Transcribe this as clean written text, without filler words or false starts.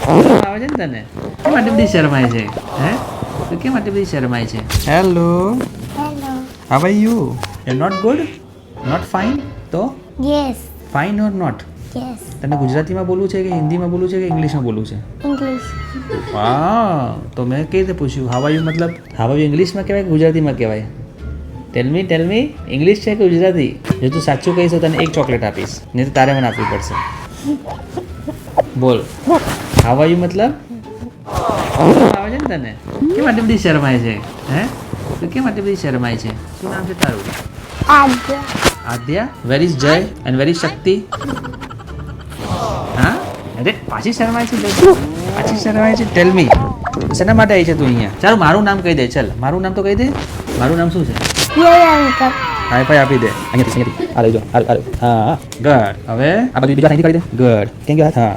આવે છે ને તને કેમ આટલી બધી શરમાય છે હે તું કેમ આટલી બધી શરમાય છે hello Hello. How are you you not good not fine તો Yes. Fine or not Yes. તને ગુજરાતીમાં બોલવું છે કે હિન્દીમાં બોલવું છે કે ઇંગ્લિશમાં બોલવું છે English. વાહ તો મેં કઈ રીતે પૂછ્યું હાવ આર યુ મતલબ હાવ આર યુ ઇંગ્લિશમાં કહેવાય કે ગુજરાતીમાં કહેવાય ટેલ મી ઇંગ્લિશ છે કે ગુજરાતી જો તું સાચું કહીશ તો તને એક ચોકલેટ આપીશ નહીં તો તારે મને આપવી પડશે બોલ હાવ આર યુ મતલબ આવે છે ને તને કેમ આટલી બધી શરમાય છે હે તું કેમ આટલી બધી શરમાય છે શું નામ છે તારું Adya. આદ્યા વેર ઇઝ જય એન્ડ વેર ઇઝ શક્તિ હા અરે પાછી શરમાય છે પાછી શરમાય છે ટેલ મી શેના માટે આવી છે તું અહીંયા ચાલ મારું નામ કહી દે ચાલ મારું નામ તો કહી દે મારું નામ શું છે Priyanka. હાઈ ફાઈ આપી દે અહીંયાથી આ લઈ જો હા ગડ હવે આ બધું બીજા અહીંથી કરી દે ગડ કેમ કે હા